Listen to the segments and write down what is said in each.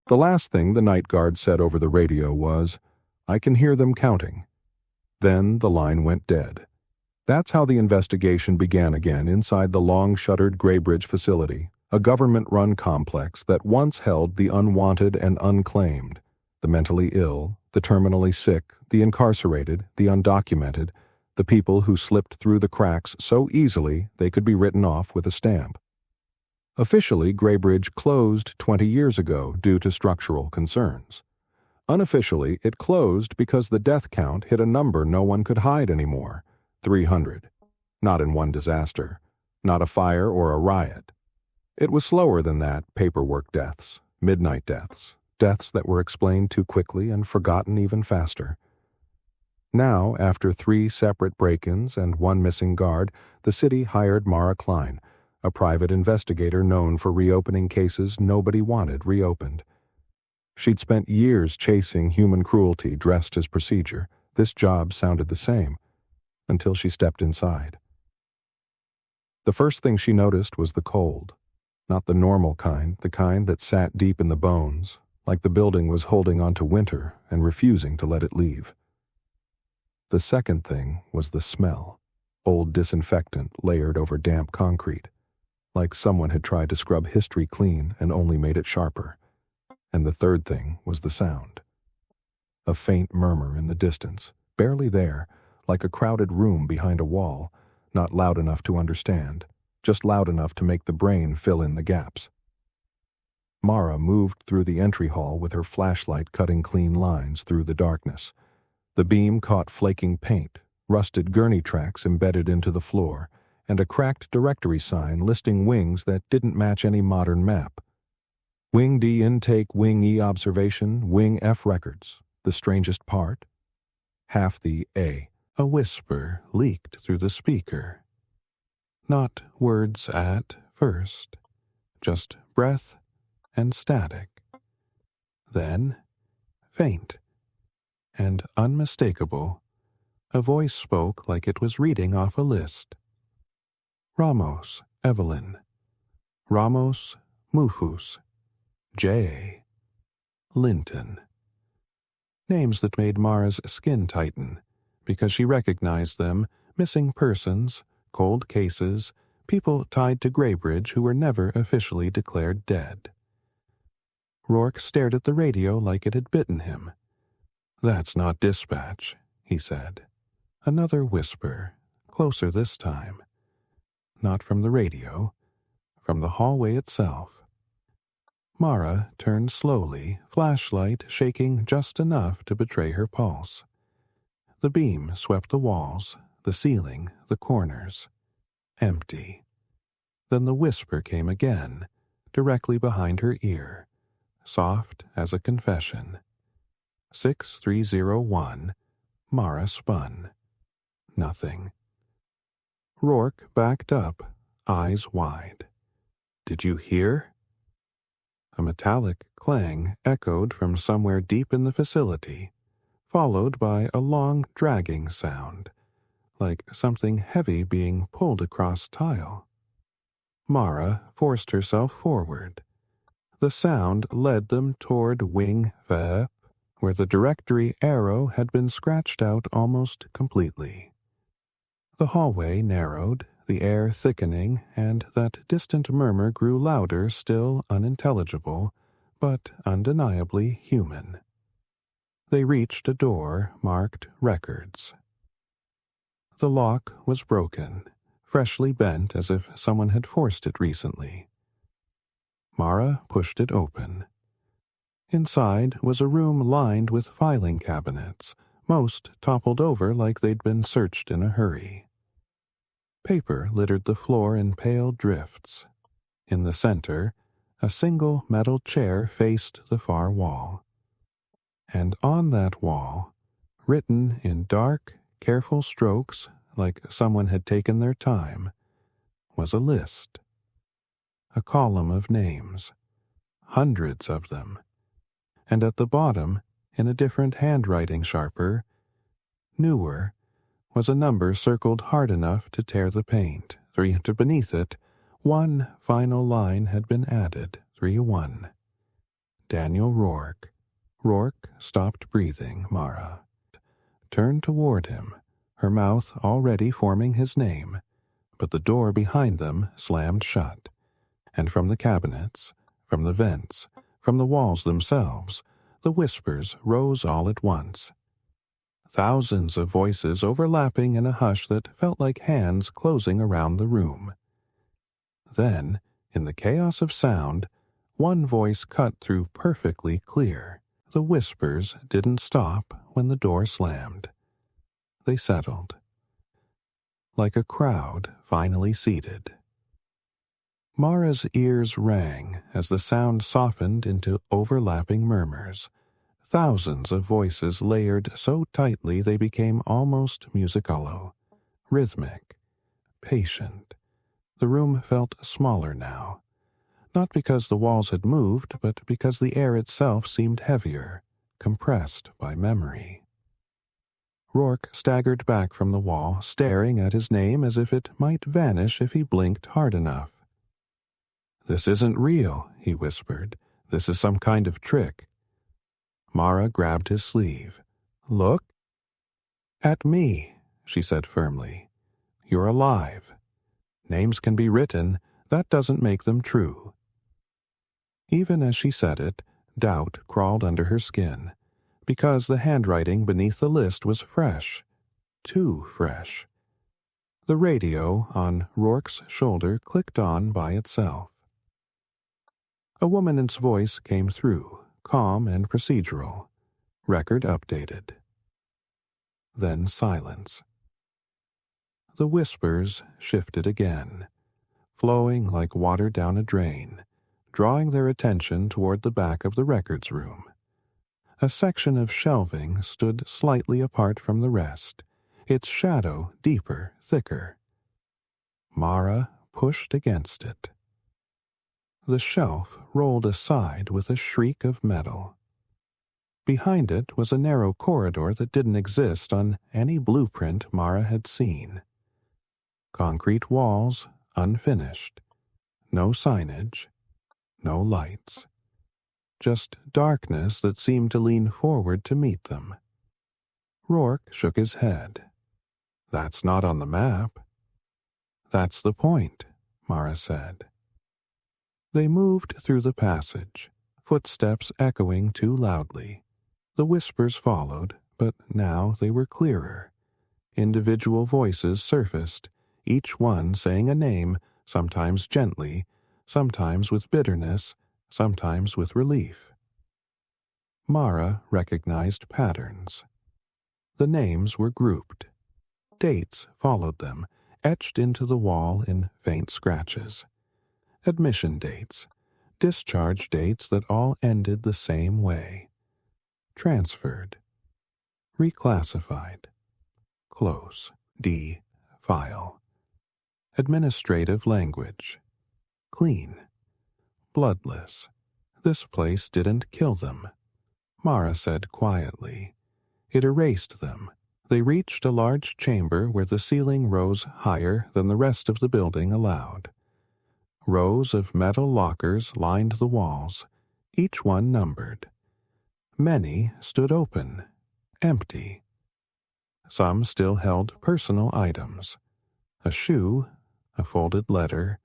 The last thing the night guard said over the radio was, "I can hear them counting." Then the line went dead. That's how the investigation began again inside the long-shuttered Graybridge facility, a government-run complex that once held the unwanted and unclaimed, the mentally ill, the terminally sick, the incarcerated, the undocumented, the people who slipped through the cracks so easily they could be written off with a stamp. Officially, Graybridge closed 20 years ago due to structural concerns. Unofficially, it closed because the death count hit a number no one could hide anymore, 300. Not in one disaster, not a fire or a riot. It was slower than that: paperwork deaths, midnight deaths, deaths that were explained too quickly and forgotten even faster. Now, after 3 separate break-ins and 1 missing guard, the city hired Mara Kline, a private investigator known for reopening cases nobody wanted reopened. She'd spent years chasing human cruelty dressed as procedure. This job sounded the same, until she stepped inside. The first thing she noticed was the cold. Not the normal kind, the kind that sat deep in the bones, like the building was holding on to winter and refusing to let it leave. The second thing was the smell, old disinfectant layered over damp concrete, like someone had tried to scrub history clean and only made it sharper. And the third thing was the sound. A faint murmur in the distance, barely there, like a crowded room behind a wall, not loud enough to understand, just loud enough to make the brain fill in the gaps. Mara moved through the entry hall with her flashlight cutting clean lines through the darkness. The beam caught flaking paint, rusted gurney tracks embedded into the floor, and a cracked directory sign listing wings that didn't match any modern map. Wing D intake, Wing E observation, Wing F records. The strangest part? Half the A. A whisper leaked through the speaker. Not words at first, just breath and static. Then, faint and unmistakable, a voice spoke like it was reading off a list. Ramos, Evelyn. Ramos, Mufus. J. Linton. Names that made Mara's skin tighten, because she recognized them: missing persons, cold cases, people tied to Graybridge who were never officially declared dead. Rourke stared at the radio like it had bitten him. "That's not dispatch," he said. Another whisper, closer this time. Not from the radio, from the hallway itself. Mara turned slowly, flashlight shaking just enough to betray her pulse. The beam swept the walls, the ceiling, the corners. Empty. Then the whisper came again, directly behind her ear, soft as a confession. 6301. Mara spun. Nothing. Rourke backed up, eyes wide. "Did you hear?" A metallic clang echoed from somewhere deep in the facility, followed by a long dragging sound, like something heavy being pulled across tile. Mara forced herself forward. The sound led them toward Wing F, where the directory arrow had been scratched out almost completely. The hallway narrowed, the air thickening, and that distant murmur grew louder, still unintelligible, but undeniably human. They reached a door marked Records. The lock was broken, freshly bent as if someone had forced it recently. Mara pushed it open. Inside was a room lined with filing cabinets, most toppled over like they'd been searched in a hurry. Paper littered the floor in pale drifts. In the center, a single metal chair faced the far wall. And on that wall, written in dark, careful strokes like someone had taken their time, was a list. A column of names, hundreds of them. And at the bottom, in a different handwriting sharper, newer, was a number circled hard enough to tear the paint. Beneath it, one final line had been added, 3-1. Daniel Rourke. Rourke stopped breathing. Mara turned toward him, her mouth already forming his name, but the door behind them slammed shut, and from the cabinets, from the vents, from the walls themselves, the whispers rose all at once. Thousands of voices overlapping in a hush that felt like hands closing around the room. Then, in the chaos of sound, one voice cut through perfectly clear. The whispers didn't stop when the door slammed. They settled, like a crowd finally seated. Mara's ears rang as the sound softened into overlapping murmurs. Thousands of voices layered so tightly they became almost musicalo, rhythmic, patient. The room felt smaller now, not because the walls had moved, but because the air itself seemed heavier, compressed by memory. Rourke staggered back from the wall, staring at his name as if it might vanish if he blinked hard enough. "This isn't real," he whispered. "This is some kind of trick." Mara grabbed his sleeve. "Look." "At me," she said firmly. "You're alive. Names can be written. That doesn't make them true." Even as she said it, doubt crawled under her skin, because the handwriting beneath the list was fresh. Too fresh. The radio on Rourke's shoulder clicked on by itself. A woman's voice came through, calm and procedural. Record updated. Then silence. The whispers shifted again, flowing like water down a drain, drawing their attention toward the back of the records room. A section of shelving stood slightly apart from the rest, its shadow deeper, thicker. Mara pushed against it. The shelf rolled aside with a shriek of metal. Behind it was a narrow corridor that didn't exist on any blueprint Mara had seen. Concrete walls, unfinished. No signage. No lights. Just darkness that seemed to lean forward to meet them. Rourke shook his head. "That's not on the map." "That's the point," Mara said. They moved through the passage, footsteps echoing too loudly. The whispers followed, but now they were clearer. Individual voices surfaced, each one saying a name, sometimes gently, sometimes with bitterness, sometimes with relief. Mara recognized patterns. The names were grouped. Dates followed them, etched into the wall in faint scratches. Admission dates, discharge dates that all ended the same way. Transferred. Reclassified. Close. D. File. Administrative language. Clean. Bloodless. This place didn't kill them, Mara said quietly. It erased them. They reached a large chamber where the ceiling rose higher than the rest of the building allowed. Rows of metal lockers lined the walls, each one numbered. Many stood open, empty. Some still held personal items. A shoe, a folded letter,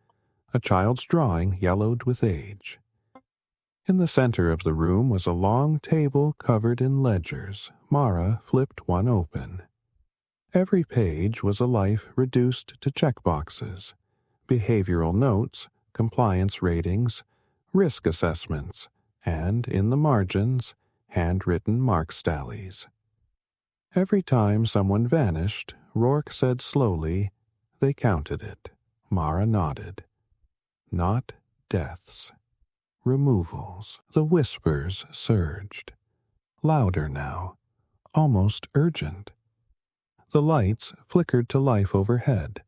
a child's drawing yellowed with age. In the center of the room was a long table covered in ledgers. Mara flipped one open. Every page was a life reduced to checkboxes, behavioral notes, compliance ratings, risk assessments, and, in the margins, handwritten marks tallies. Every time someone vanished, Rourke said slowly, "They counted it." Mara nodded. Not deaths. Removals. The whispers surged. Louder now. Almost urgent. The lights flickered to life overhead,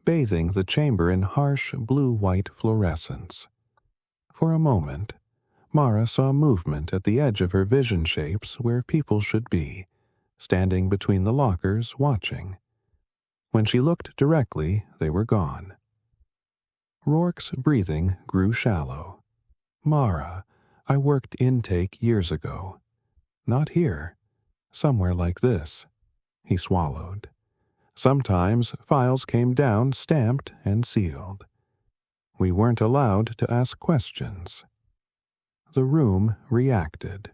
bathing the chamber in harsh blue-white fluorescence. For a moment, Mara saw movement at the edge of her vision shapes where people should be, standing between the lockers, watching. When she looked directly, they were gone. Rourke's breathing grew shallow. "Mara, I worked intake years ago. Not here. Somewhere like this. He swallowed. Sometimes files came down stamped and sealed. We weren't allowed to ask questions. The room reacted.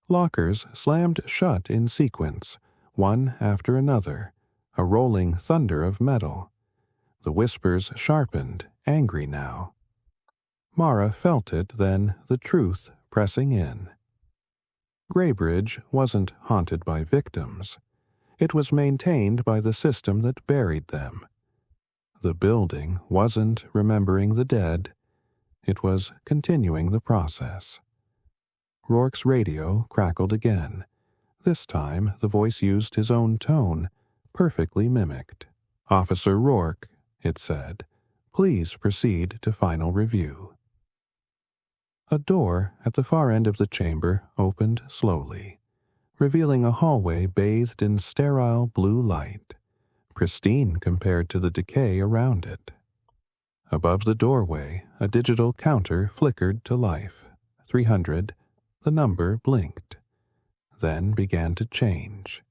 Lockers slammed shut in sequence, one after another, a rolling thunder of metal. The whispers sharpened, angry now. Mara felt it then, the truth pressing in. Graybridge wasn't haunted by victims. It was maintained by the system that buried them. The building wasn't remembering the dead. It was continuing the process. Rourke's radio crackled again. This time the voice used his own tone, perfectly mimicked. "Officer Rourke," it said, "please proceed to final review." A door at the far end of the chamber opened slowly, revealing a hallway bathed in sterile blue light, pristine compared to the decay around it. Above the doorway, a digital counter flickered to life. 300, the number blinked, then began to change.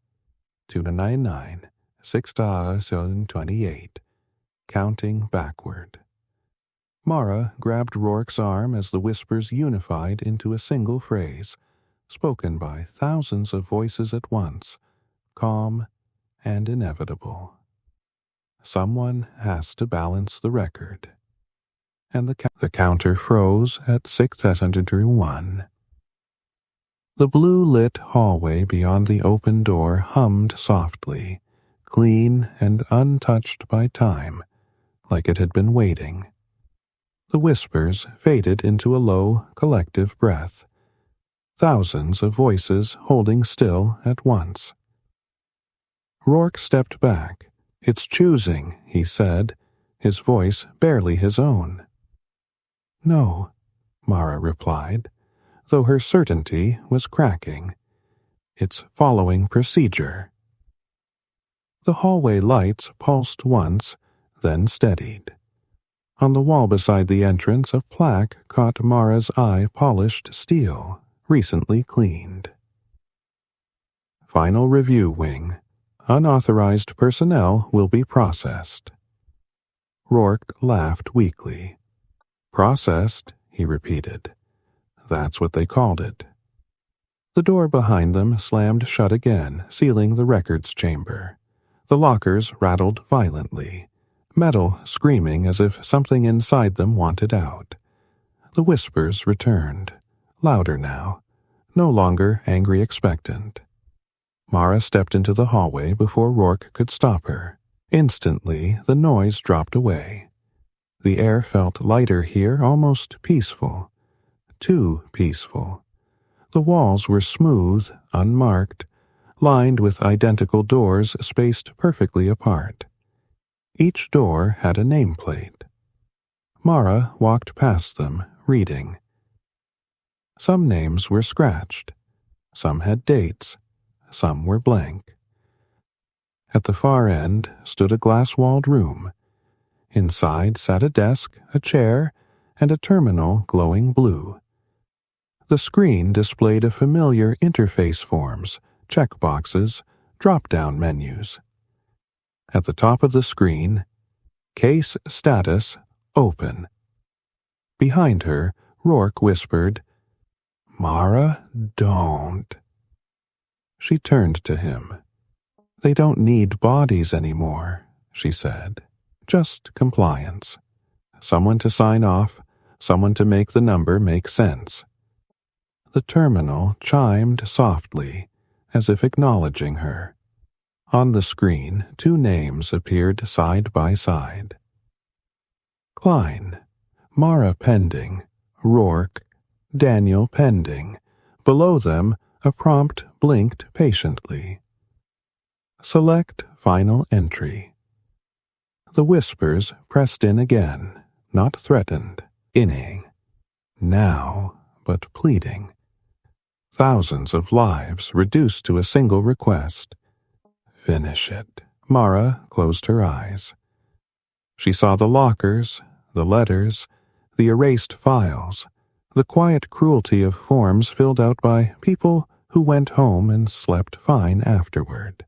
299, $6.28, counting backward. Mara grabbed Rourke's arm as the whispers unified into a single phrase, spoken by thousands of voices at once, calm and inevitable. Someone has to balance the record. And the counter froze at 601. The blue-lit hallway beyond the open door hummed softly, clean and untouched by time, like it had been waiting. The whispers faded into a low, collective breath. Thousands of voices holding still at once. Rourke stepped back. "It's choosing," he said, his voice barely his own. "No," Mara replied, though her certainty was cracking. "It's following procedure." The hallway lights pulsed once, then steadied. On the wall beside the entrance, a plaque caught Mara's eye, polished steel, recently cleaned. Final Review Wing. Unauthorized personnel will be processed. Rourke laughed weakly. "Processed," he repeated. "That's what they called it." The door behind them slammed shut again, sealing the records chamber. The lockers rattled violently, metal screaming as if something inside them wanted out. The whispers returned, louder now, no longer angry expectant. Mara stepped into the hallway before Rourke could stop her. Instantly, the noise dropped away. The air felt lighter here, almost peaceful. Too peaceful. The walls were smooth, unmarked, lined with identical doors spaced perfectly apart. Each door had a nameplate. Mara walked past them, reading. Some names were scratched. Some had dates. Some were blank. At the far end stood a glass-walled room. Inside sat a desk, a chair, and a terminal glowing blue. The screen displayed a familiar interface forms, checkboxes, drop-down menus. At the top of the screen, Case Status Open. Behind her, Rourke whispered, "Mara, don't." She turned to him. "They don't need bodies anymore," she said. "Just compliance. Someone to sign off, someone to make the number make sense." The terminal chimed softly, as if acknowledging her. On the screen, two names appeared side by side. Kline, Mara pending, Rourke, Daniel pending. Below them, a prompt blinked patiently. Select final entry. The whispers pressed in again, not threatened, inning. Now, but pleading. Thousands of lives reduced to a single request. Finish it. Mara closed her eyes. She saw the lockers, the letters, the erased files, The quiet cruelty of forms filled out by people who went home and slept fine afterward.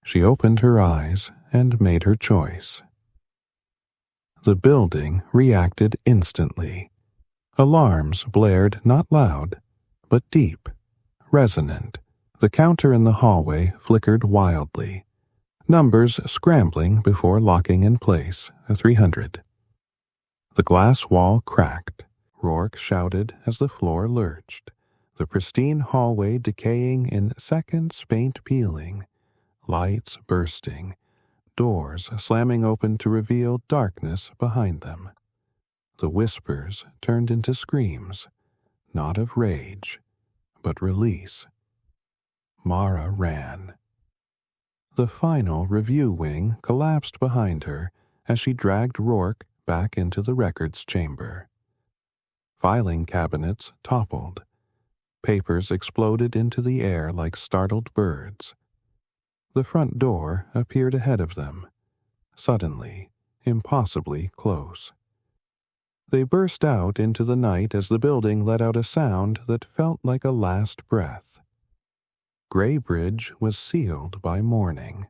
She opened her eyes and made her choice. The building reacted instantly. Alarms blared not loud, but deep, resonant. The counter in the hallway flickered wildly. Numbers scrambling before locking in place, 300. The glass wall cracked. Rourke shouted as the floor lurched. The pristine hallway decaying in seconds, paint peeling, lights bursting, doors slamming open to reveal darkness behind them. The whispers turned into screams, not of rage, but release. Mara ran. The final review wing collapsed behind her as she dragged Rourke back into the records chamber. Filing cabinets toppled. Papers exploded into the air like startled birds. The front door appeared ahead of them, suddenly, impossibly close. They burst out into the night as the building let out a sound that felt like a last breath. Graybridge was sealed by morning.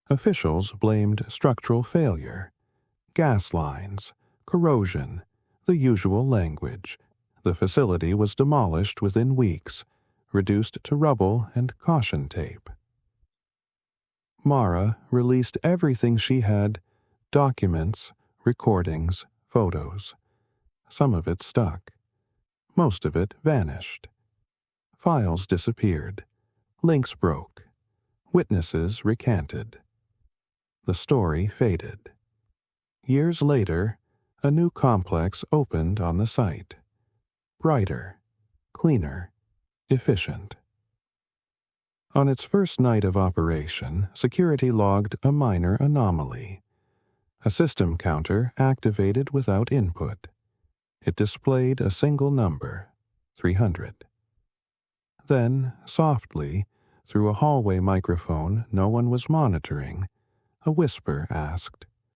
Officials blamed structural failure, gas lines, corrosion, the usual language. The facility was demolished within weeks, reduced to rubble and caution tape. Mara released everything she had, documents, recordings, photos. Some of it stuck. Most of it vanished. Files disappeared. Links broke. Witnesses recanted. The story faded. Years later, a new complex opened on the site. Brighter, cleaner, efficient. On its first night of operation, security logged a minor anomaly. A system counter activated without input. It displayed a single number, 300. Then, softly, through a hallway microphone no one was monitoring, a whisper asked,